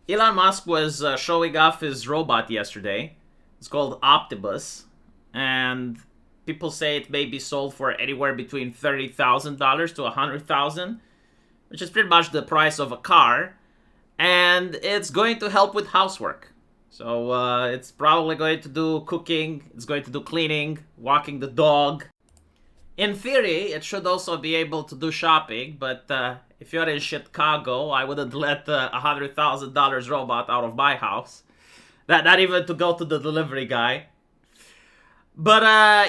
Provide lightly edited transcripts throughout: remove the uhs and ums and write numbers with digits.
Elon Musk was showing off his robot yesterday. It's called Optimus, and people say it may be sold for anywhere between $30,000 to $100,000, which is pretty much the price of a car, and it's going to help with housework. So it's probably going to do cooking, it's going to do cleaning, walking the dog. In theory, it should also be able to do shopping, but if you're in Chicago, I wouldn't let a $100,000 robot out of my house. Not even to go to the delivery guy. But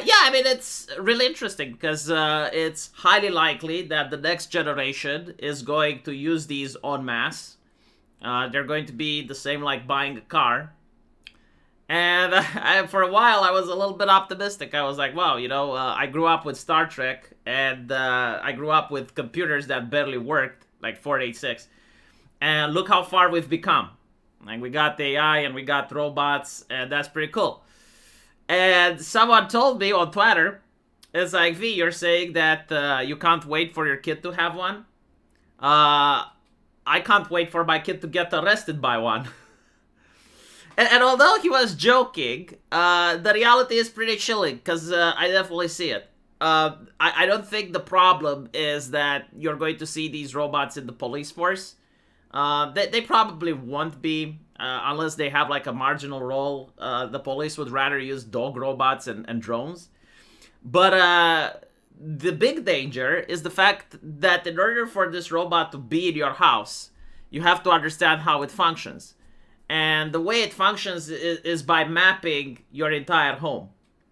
yeah, I mean, it's really interesting because it's highly likely that the next generation is going to use these en masse. They're going to be the same like buying a car. And for a while, I was a little bit optimistic. I was like, wow, I grew up with Star Trek, and I grew up with computers that barely worked, like 486. And look how far we've become. Like, we got the AI and we got robots, and that's pretty cool. And someone told me on Twitter, it's like, V, you're saying that you can't wait for your kid to have one? I can't wait for my kid to get arrested by one. And although he was joking, the reality is pretty chilling, because I definitely see it. I don't think the problem is that you're going to see these robots in the police force. They probably won't be, unless they have like a marginal role. The police would rather use dog robots and drones. But the big danger is the fact that in order for this robot to be in your house, you have to understand how it functions. And the way it functions is by mapping your entire home.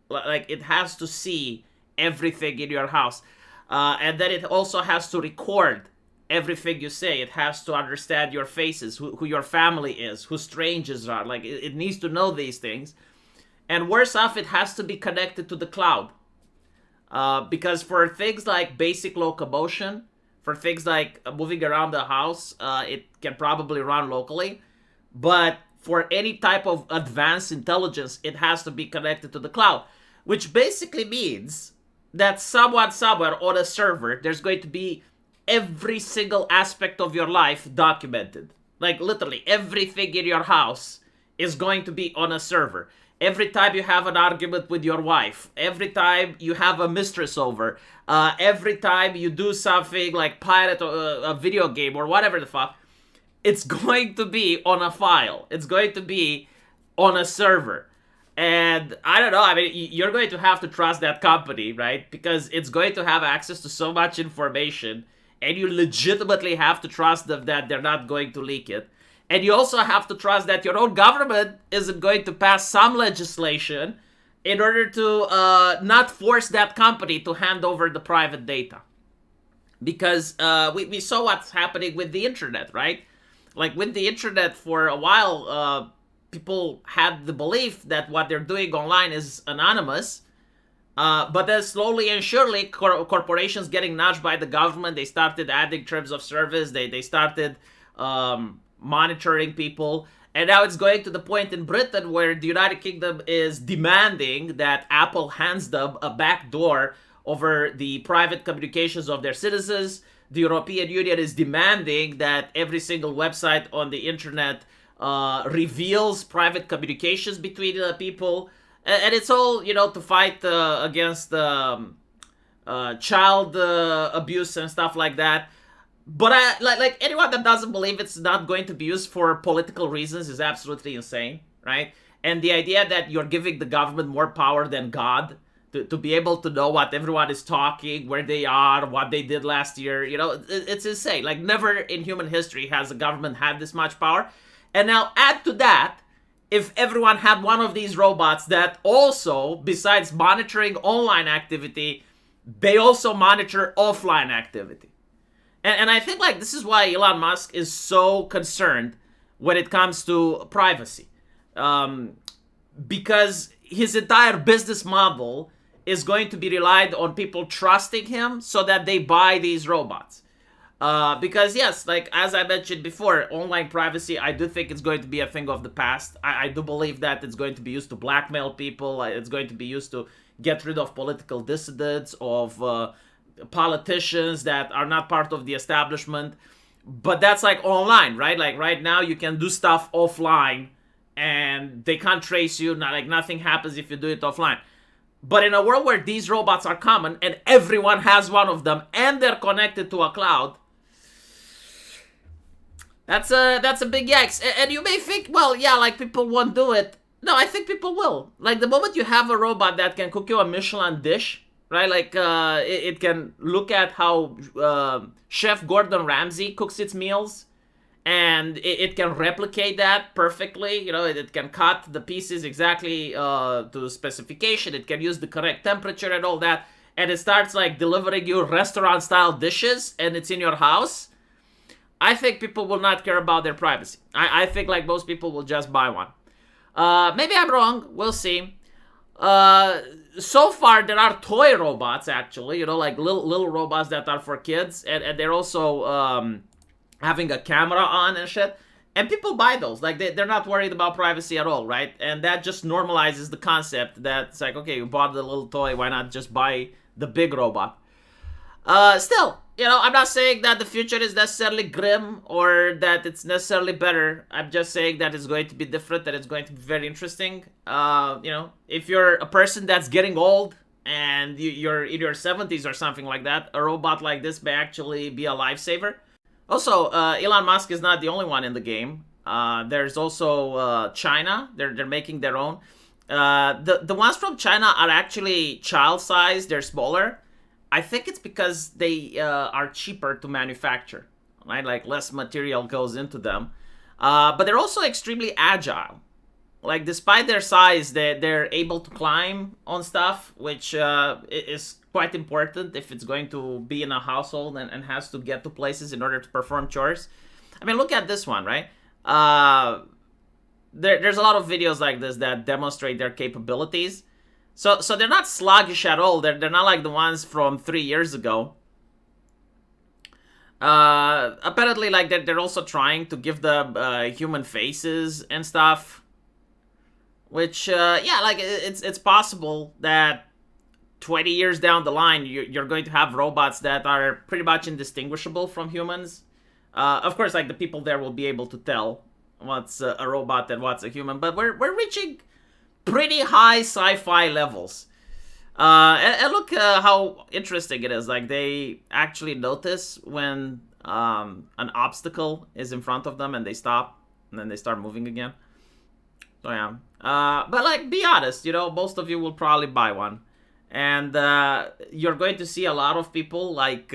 Like, it has to see everything in your house. And then it also has to record everything you say. It has to understand your faces, who your family is, who strangers are. Like, it needs to know these things. And worse off, it has to be connected to the cloud. Because for things like basic locomotion, for things like moving around the house, it can probably run locally. But for any type of advanced intelligence, it has to be connected to the cloud, which basically means that someone somewhere on a server, there's going to be every single aspect of your life documented. Like, literally, everything in your house is going to be on a server. Every time you have an argument with your wife, every time you have a mistress over, every time you do something like pirate a video game or whatever the fuck, it's going to be on a file. It's going to be on a server. And I don't know, I mean, you're going to have to trust that company, right? Because it's going to have access to so much information, and you legitimately have to trust them that they're not going to leak it. And you also have to trust that your own government isn't going to pass some legislation in order to not force that company to hand over the private data. Because we saw what's happening with the internet, right? Like, with the internet, for a while, people had the belief that what they're doing online is anonymous. But then slowly and surely, corporations getting nudged by the government, they started adding terms of service. They started monitoring people. And now it's going to the point in Britain where the United Kingdom is demanding that Apple hands them a back door over the private communications of their citizens. The European Union is demanding that every single website on the internet reveals private communications between people. And it's all, to fight against child abuse and stuff like that. But like anyone that doesn't believe it's not going to be used for political reasons is absolutely insane, right? And the idea that you're giving the government more power than God to be able to know what everyone is talking, where they are, what they did last year, it's insane. Like, never in human history has the government had this much power. And now add to that, if everyone had one of these robots that also, besides monitoring online activity, they also monitor offline activity. And I think, like, this is why Elon Musk is so concerned when it comes to privacy. Because his entire business model is going to be relied on people trusting him so that they buy these robots. Because yes, like as I mentioned before, online privacy, I do think it's going to be a thing of the past. I do believe that it's going to be used to blackmail people. It's going to be used to get rid of political dissidents, of politicians that are not part of the establishment. But that's like online, right? Like right now you can do stuff offline and they can't trace you. Not like nothing happens if you do it offline. But in a world where these robots are common and everyone has one of them and they're connected to a cloud, that's a big yikes. And you may think, well, yeah, like people won't do it. No, I think people will. Like the moment you have a robot that can cook you a Michelin dish, right? Like it can look at how Chef Gordon Ramsay cooks its meals, and it can replicate that perfectly. You know, it can cut the pieces exactly to specification. It can use the correct temperature and all that, and it starts like delivering you restaurant style dishes, and it's in your house. I think people will not care about their privacy. I think like most people will just buy one. Maybe I'm wrong. We'll see. So far, there are toy robots, actually. You know, like little robots that are for kids. And they're also having a camera on and shit. And people buy those. Like, they're not worried about privacy at all, right? And that just normalizes the concept that it's like, okay, you bought the little toy. Why not just buy the big robot? Still, you know, I'm not saying that the future is necessarily grim or that it's necessarily better. I'm just saying that it's going to be different, that it's going to be very interesting. You know, if you're a person that's getting old and you're in your 70s or something like that, a robot like this may actually be a lifesaver. Also, Elon Musk is not the only one in the game. There's also China. They're making their own. The ones from China are actually child-sized. They're smaller. I think it's because they are cheaper to manufacture, right? Like less material goes into them. But they're also extremely agile. Like despite their size, they're able to climb on stuff, which is quite important if it's going to be in a household and has to get to places in order to perform chores. I mean, look at this one, right? There's a lot of videos like this that demonstrate their capabilities. So they're not sluggish at all. They're not like the ones from 3 years ago. Apparently, like they're also trying to give them human faces and stuff. Which, yeah, like it's possible that 20 years down the line, you're going to have robots that are pretty much indistinguishable from humans. Of course, like the people there will be able to tell what's a robot and what's a human. But we're reaching pretty high sci-fi levels. And look how interesting it is. Like they actually notice when an obstacle is in front of them and they stop and then they start moving again. So yeah. But like, be honest, you know, most of you will probably buy one. And you're going to see a lot of people like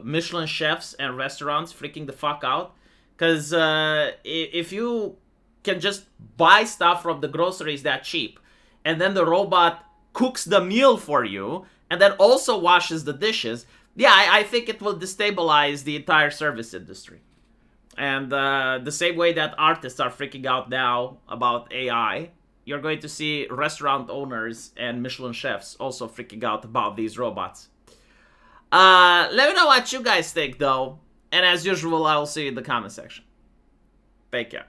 Michelin chefs and restaurants freaking the fuck out. Because if you can just buy stuff from the groceries that cheap, and then the robot cooks the meal for you, and then also washes the dishes, yeah, I think it will destabilize the entire service industry. And the same way that artists are freaking out now about AI, you're going to see restaurant owners and Michelin chefs also freaking out about these robots. Let me know what you guys think, though. And as usual, I will see you in the comment section. Take care.